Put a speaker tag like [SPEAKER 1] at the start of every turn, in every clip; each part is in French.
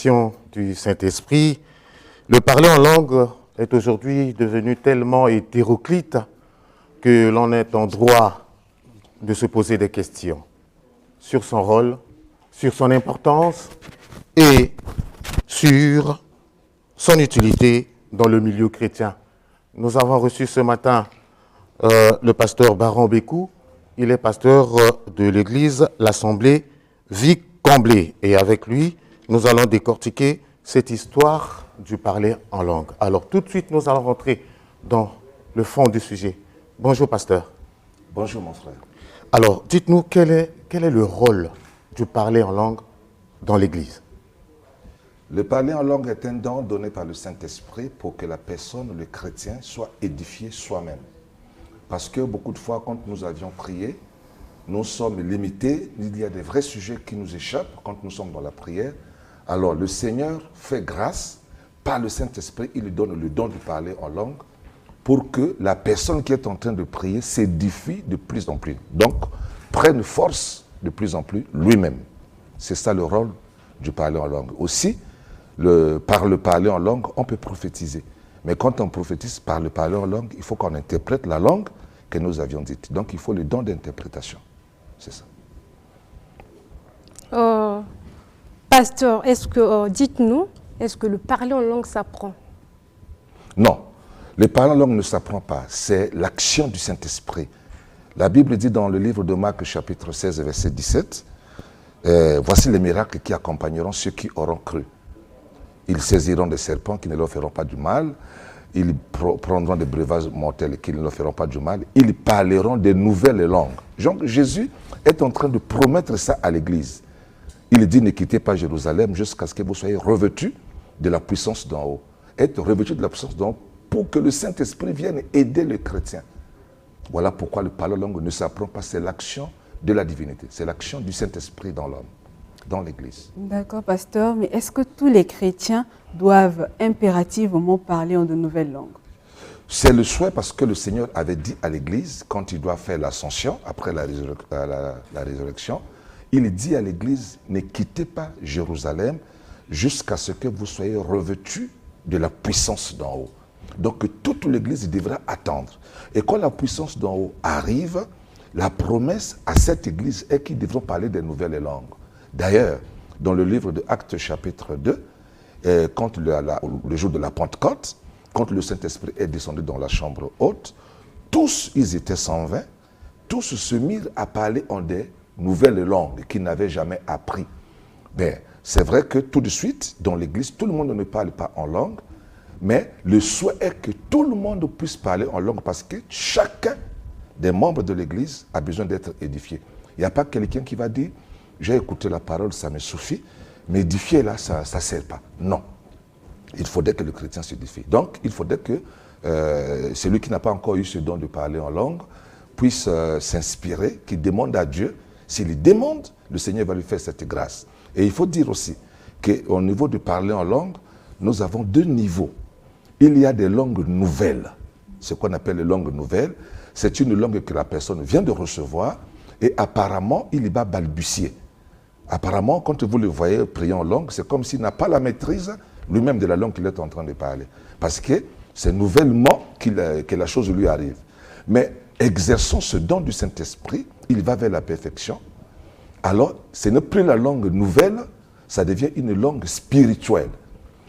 [SPEAKER 1] l'action du Saint-Esprit, le parler en langue est aujourd'hui devenu tellement hétéroclite que l'on est en droit de se poser des questions sur son rôle, sur son importance et sur son utilité dans le milieu chrétien. Nous avons reçu ce matin le pasteur Baron Bécou. Il est pasteur de l'église l'Assemblée Vic-Comblé. Et avec lui, nous allons décortiquer cette histoire du parler en langue. Alors tout de suite, nous allons rentrer dans le fond du sujet. Bonjour pasteur.
[SPEAKER 2] Bonjour mon frère.
[SPEAKER 1] Alors dites-nous quel est le rôle du parler en langue dans l'église?
[SPEAKER 2] Le parler en langue est un don donné par le Saint-Esprit pour que la personne, le chrétien, soit édifié soi-même. Parce que beaucoup de fois, quand nous avions prié, nous sommes limités, il y a des vrais sujets qui nous échappent quand nous sommes dans la prière. Alors le Seigneur fait grâce, par le Saint-Esprit, il lui donne le don de parler en langue pour que la personne qui est en train de prier s'édifie de plus en plus. Donc, prenne force de plus en plus lui-même. C'est ça le rôle du parler en langue. Aussi, par le parler en langue, on peut prophétiser. Mais quand on prophétise par le parler en langue, il faut qu'on interprète la langue que nous avions dite. Donc, il faut le don d'interprétation. C'est ça.
[SPEAKER 3] Pasteur, dites-nous, est-ce que le parler en langue s'apprend?
[SPEAKER 2] Non, le parler en langue ne s'apprend pas. C'est l'action du Saint-Esprit. La Bible dit dans le livre de Marc, chapitre 16, verset 17, voici les miracles qui accompagneront ceux qui auront cru. Ils saisiront des serpents qui ne leur feront pas du mal. Ils prendront des breuvages mortels qui ne leur feront pas du mal. Ils parleront de nouvelles langues. Donc Jésus est en train de promettre ça à l'Église. Il dit, ne quittez pas Jérusalem jusqu'à ce que vous soyez revêtus de la puissance d'en haut. Être revêtus de la puissance d'en haut pour que le Saint-Esprit vienne aider les chrétiens. Voilà pourquoi le parler en langue ne s'apprend pas, c'est l'action de la divinité. C'est l'action du Saint-Esprit dans l'homme, dans l'Église.
[SPEAKER 4] D'accord, pasteur, mais est-ce que tous les chrétiens doivent impérativement parler en de nouvelles langues?
[SPEAKER 2] C'est le souhait parce que le Seigneur avait dit à l'Église, quand il doit faire l'ascension, après la résurrection, il dit à l'Église, ne quittez pas Jérusalem jusqu'à ce que vous soyez revêtus de la puissance d'en haut. Donc toute l'Église devra attendre. Et quand la puissance d'en haut arrive, la promesse à cette Église est qu'ils devront parler des nouvelles langues. D'ailleurs, dans le livre de Actes chapitre 2, quand le jour de la Pentecôte, quand le Saint-Esprit est descendu dans la chambre haute, tous, ils étaient 120, tous se mirent à parler en des nouvelles langues qu'ils n'avaient jamais appris. Ben, c'est vrai que tout de suite, dans l'Église, tout le monde ne parle pas en langue, mais le souhait est que tout le monde puisse parler en langue parce que chacun des membres de l'Église a besoin d'être édifié. Il n'y a pas quelqu'un qui va dire, j'ai écouté la parole, ça me suffit, mais édifier là, ça ne sert pas. Non. Il faudrait que le chrétien s'édifie. Donc, il faudrait que celui qui n'a pas encore eu ce don de parler en langue puisse s'inspirer, qu'il demande à Dieu. S'il demande, le Seigneur va lui faire cette grâce. Et il faut dire aussi qu'au niveau de parler en langue, nous avons deux niveaux. Il y a des langues nouvelles. Ce qu'on appelle les langues nouvelles, c'est une langue que la personne vient de recevoir et apparemment, il va balbutier. Apparemment, quand vous le voyez prier en langue, c'est comme s'il n'a pas la maîtrise lui-même de la langue qu'il est en train de parler. Parce que c'est nouvellement que la chose lui arrive. Mais exerçant ce don du Saint-Esprit, il va vers la perfection. Alors, ce n'est plus la langue nouvelle, ça devient une langue spirituelle.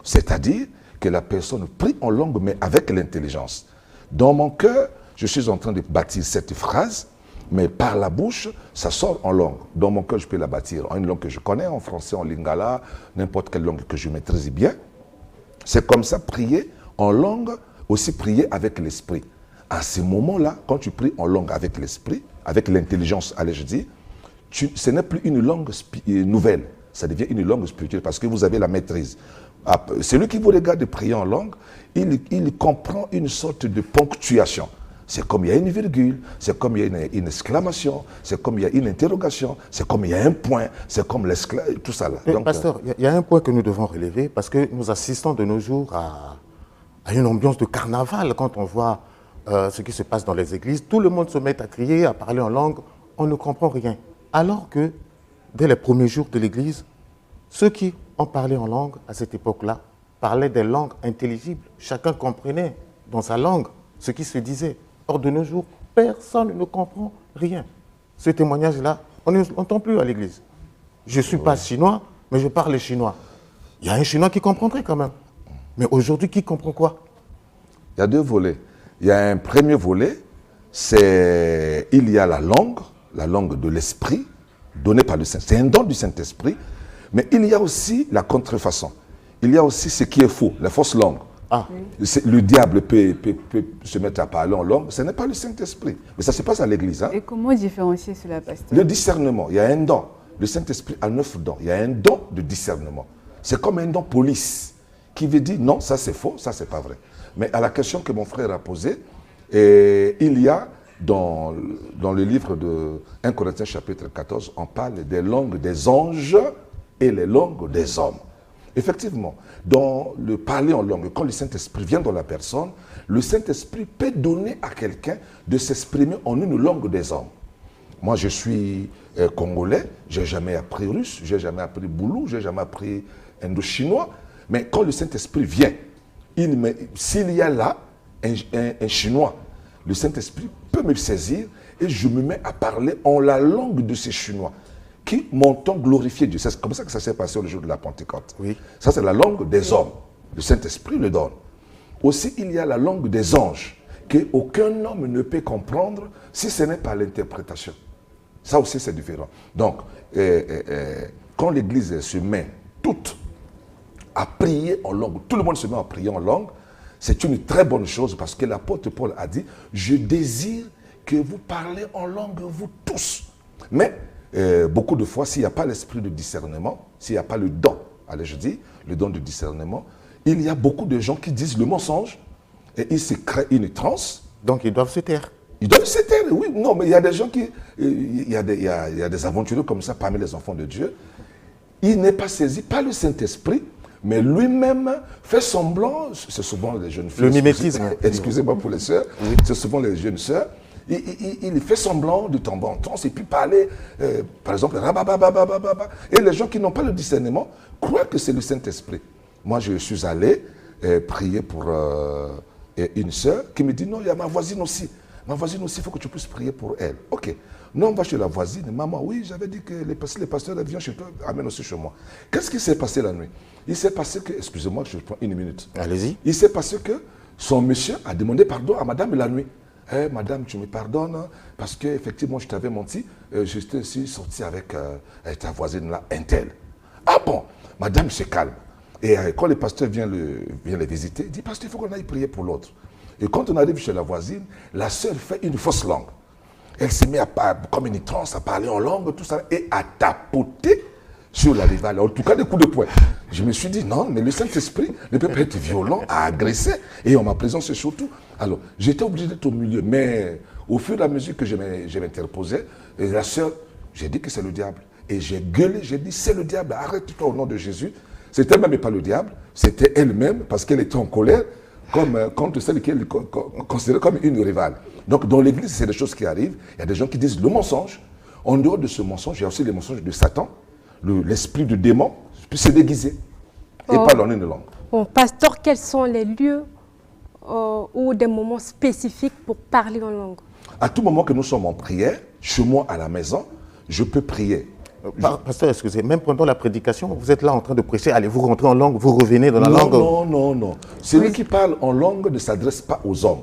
[SPEAKER 2] C'est-à-dire que la personne prie en langue, mais avec l'intelligence. Dans mon cœur, je suis en train de bâtir cette phrase, mais par la bouche, ça sort en langue. Dans mon cœur, je peux la bâtir en une langue que je connais, en français, en lingala, n'importe quelle langue que je maîtrise bien. C'est comme ça, prier en langue, aussi prier avec l'esprit. À ce moment-là, quand tu pries en langue avec l'esprit, avec l'intelligence, allais-je dire, ce n'est plus une langue nouvelle, ça devient une langue spirituelle parce que vous avez la maîtrise. Celui qui vous regarde prier en langue, il comprend une sorte de ponctuation. C'est comme il y a une virgule, c'est comme il y a une exclamation, c'est comme il y a une interrogation, c'est comme il y a un point, c'est comme tout ça là.
[SPEAKER 1] Donc, pasteur, il y a un point que nous devons relever parce que nous assistons de nos jours à une ambiance de carnaval quand on voit ce qui se passe dans les églises. Tout le monde se met à crier, à parler en langue, on ne comprend rien. Alors que dès les premiers jours de l'église, ceux qui on parlait en langue à cette époque-là, parlait des langues intelligibles. Chacun comprenait dans sa langue ce qui se disait. Or, de nos jours, personne ne comprend rien. Ce témoignage-là, on ne l'entend plus à l'église. Je ne suis pas chinois, mais je parle chinois. Il y a un chinois qui comprendrait quand même. Mais aujourd'hui, qui comprend quoi?
[SPEAKER 2] Il y a deux volets. Il y a un premier volet, c'est il y a la langue de l'esprit, donnée par le Saint-Esprit. C'est un don du Saint-Esprit, mais il y a aussi la contrefaçon. Il y a aussi ce qui est faux, la fausse langue.
[SPEAKER 1] Ah.
[SPEAKER 2] Le diable peut se mettre à parler en langue, ce n'est pas le Saint-Esprit. Mais ça se passe à l'église. Hein?
[SPEAKER 4] Et comment différencier cela, pasteur?
[SPEAKER 2] Le discernement, il y a un don. Le Saint-Esprit a 9 dons. Il y a un don de discernement. C'est comme un don police qui veut dire non, ça c'est faux, ça c'est pas vrai. Mais à la question que mon frère a posée, il y a dans le livre de 1 Corinthiens chapitre 14, on parle des langues des anges et les langues des hommes. Effectivement, dans le parler en langue, quand le Saint-Esprit vient dans la personne, le Saint-Esprit peut donner à quelqu'un de s'exprimer en une langue des hommes. Moi, je suis congolais, je n'ai jamais appris russe, je n'ai jamais appris boulou, je n'ai jamais appris indo-chinois. Mais quand le Saint-Esprit vient, s'il y a là un chinois, le Saint-Esprit peut me saisir et je me mets à parler en la langue de ces chinois qui m'entendent glorifier Dieu. C'est comme ça que ça s'est passé le jour de la Pentecôte. Oui. Ça, c'est la langue des hommes. Le Saint-Esprit le donne. Aussi, il y a la langue des anges qu'aucun homme ne peut comprendre si ce n'est pas l'interprétation. Ça aussi, c'est différent. Donc, quand l'Église se met toute à prier en langue, tout le monde se met à prier en langue, c'est une très bonne chose parce que l'apôtre Paul a dit « Je désire que vous parlez en langue, vous tous. » Mais beaucoup de fois, s'il n'y a pas l'esprit de discernement, s'il n'y a pas le don, allez je dis, le don de discernement, il y a beaucoup de gens qui disent le mensonge et ils se créent une transe.
[SPEAKER 1] Donc ils doivent se taire.
[SPEAKER 2] Ils doivent se taire, oui. Non, mais il y a des gens qui... Il y a des aventuriers comme ça parmi les enfants de Dieu. Il n'est pas saisi par le Saint-Esprit, mais lui-même fait semblant, c'est souvent les jeunes filles.
[SPEAKER 1] Le mimétisme.
[SPEAKER 2] Excusez-moi pour les sœurs, oui. C'est souvent les jeunes sœurs. Il fait semblant de tomber en transe et puis parler, par exemple, et les gens qui n'ont pas le discernement croient que c'est le Saint-Esprit. Moi, je suis allé prier pour une sœur qui me dit, non, il y a ma voisine aussi. Ma voisine aussi, il faut que tu puisses prier pour elle. Ok. Non, on va chez la voisine. Maman, oui, j'avais dit que les pasteurs viennent chez toi, amènent aussi chez moi. Qu'est-ce qui s'est passé la nuit? Il s'est passé que, excusez-moi, je prends une minute.
[SPEAKER 1] Allez-y.
[SPEAKER 2] Il s'est passé que son monsieur a demandé pardon à madame la nuit. Hey, madame, tu me pardonnes parce qu'effectivement, je t'avais menti. Je suis sorti avec ta voisine là, un tel. Ah bon? Madame se calme. Et quand le pasteur vient les visiter, il dit, pasteur, il faut qu'on aille prier pour l'autre. Et quand on arrive chez la voisine, la sœur fait une fausse langue. Elle se met comme une transe à parler en langue, tout ça, et à tapoter sur la rivale. En tout cas, des coups de poing. Je me suis dit, non, mais le Saint-Esprit ne peut pas être violent, à agresser. Et en ma présence, surtout. Alors, j'étais obligé d'être au milieu. Mais au fur et à mesure que je m'interposais, la sœur, j'ai dit que c'est le diable. Et j'ai gueulé, j'ai dit, c'est le diable, arrête-toi au nom de Jésus. C'était même pas le diable, c'était elle-même, parce qu'elle était en colère, contre celle qu'elle considérait comme une rivale. Donc, dans l'église, c'est des choses qui arrivent. Il y a des gens qui disent le mensonge. En dehors de ce mensonge, il y a aussi les mensonges de Satan. L'esprit du démon peut se déguiser et parle en une langue.
[SPEAKER 3] Bon, pasteur, quels sont les lieux ou des moments spécifiques pour parler en langue?
[SPEAKER 2] À tout moment que nous sommes en prière, chez moi à la maison, je peux prier.
[SPEAKER 1] Pasteur, excusez, même pendant la prédication, vous êtes là en train de prêcher, allez, vous rentrez en langue, vous revenez dans la langue.
[SPEAKER 2] Non. Celui qui parle en langue ne s'adresse pas aux hommes.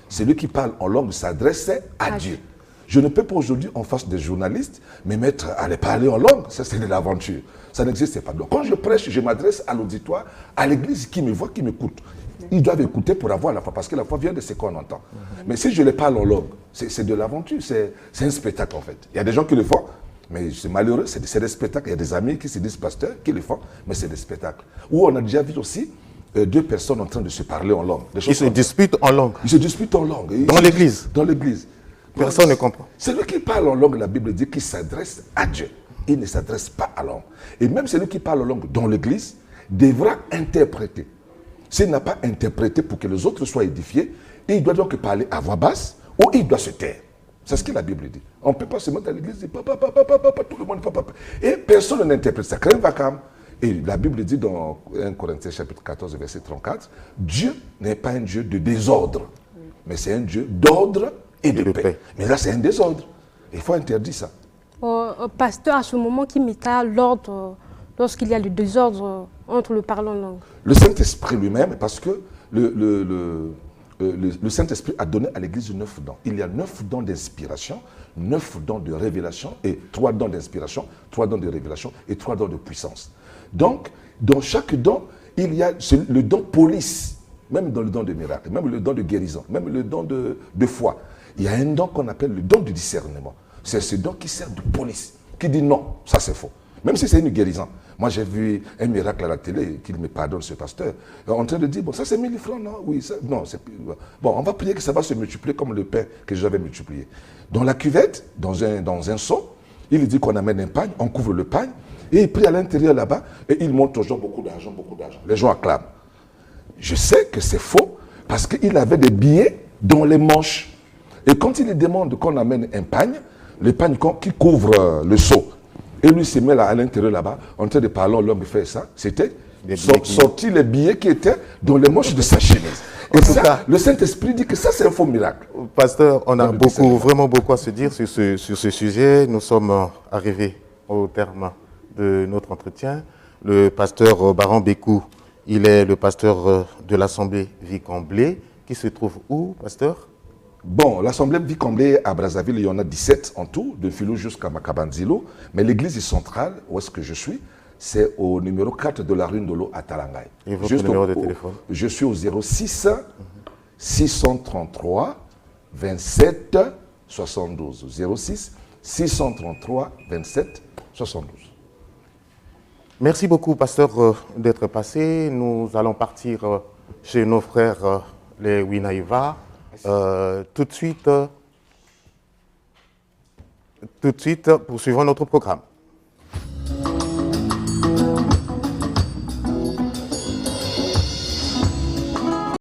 [SPEAKER 2] Celui qui parle en langue s'adresse à Dieu. Je ne peux pas aujourd'hui, en face des journalistes, me mettre à les parler en langue. Ça, c'est de l'aventure. Ça n'existe pas. Donc, quand je prêche, je m'adresse à l'auditoire, à l'église qui me voit, qui m'écoute. Ils doivent écouter pour avoir la foi, parce que la foi vient de ce qu'on entend. Mais si je les parle en langue, c'est de l'aventure, c'est un spectacle en fait. Il y a des gens qui le font, mais c'est malheureux, c'est des spectacles. Il y a des amis qui se disent pasteurs, qui le font, mais c'est des spectacles. Où on a déjà vu aussi deux personnes en train de se parler en langue.
[SPEAKER 1] Ils se disputent en langue.
[SPEAKER 2] Ils se disputent en langue.
[SPEAKER 1] Dans l'église.
[SPEAKER 2] Dans l'église.
[SPEAKER 1] Personne ne comprend.
[SPEAKER 2] Celui qui parle en langue, la Bible dit qu'il s'adresse à Dieu. Il ne s'adresse pas à l'homme. Et même celui qui parle en langue dans l'église devra interpréter. S'il n'a pas interprété pour que les autres soient édifiés, il doit donc parler à voix basse ou il doit se taire. C'est ce que la Bible dit. On ne peut pas se mettre à l'église et dire papa, tout le monde papa. Et personne n'interprète ça. Crée un vacarme. Et la Bible dit dans 1 Corinthiens chapitre 14, verset 34, Dieu n'est pas un Dieu de désordre, mais c'est un Dieu d'ordre et de paix. Mais là, c'est un désordre. Il faut interdire ça.
[SPEAKER 3] Pasteur, à ce moment, qui mettra l'ordre lorsqu'il y a le désordre entre le parlant langue?
[SPEAKER 2] Le Saint-Esprit lui-même, parce que le Saint-Esprit a donné à l'Église 9 dons. Il y a 9 dons d'inspiration, 9 dons de révélation, et 3 dons d'inspiration, 3 dons de révélation et 3 dons de puissance. Donc, dans chaque don, il y a le don police, même dans le don de miracle, même le don de guérison, même le don de foi. Il y a un don qu'on appelle le don du discernement. C'est ce don qui sert de police, qui dit non, ça c'est faux. Même si c'est une guérison. Moi, j'ai vu un miracle à la télé, qu'il me pardonne ce pasteur, en train de dire, bon, ça c'est 1000 francs, non? Oui, ça, non, c'est bon, on va prier que ça va se multiplier comme le pain que j'avais multiplié. Dans la cuvette, dans un seau, il dit qu'on amène un pagne, on couvre le pagne, et il prie à l'intérieur là-bas, et il montre aux gens beaucoup d'argent, beaucoup d'argent. Les gens acclament. Je sais que c'est faux, parce qu'il avait des billets dans les manches. Et quand il demande qu'on amène un pagne, le pagne qui couvre le seau, et lui se met là, à l'intérieur là-bas, en train de parler, l'homme fait ça, c'était sorti les billets qui étaient dans les manches de sa chemise. Et ça, le Saint-Esprit dit que ça c'est un faux miracle.
[SPEAKER 1] Pasteur, on a vraiment beaucoup à se dire sur ce sujet. Nous sommes arrivés au terme de notre entretien. Le pasteur Baran Békou, il est le pasteur de l'Assemblée Vie-Comblé, qui se trouve où, pasteur?
[SPEAKER 2] Bon, l'Assemblée Vie-Comblé à Brazzaville, il y en a 17 en tout, de Filou jusqu'à Makabanzilo. Mais l'église centrale, où est-ce que je suis, c'est au numéro 4 de la rue Ndolo à Talangay.
[SPEAKER 1] Et votre numéro de téléphone?
[SPEAKER 2] Je suis au 06 633 27 72. 06 633 27 72.
[SPEAKER 1] Merci beaucoup, pasteur, d'être passé. Nous allons partir chez nos frères les Winaïva. Tout de suite, poursuivons notre programme.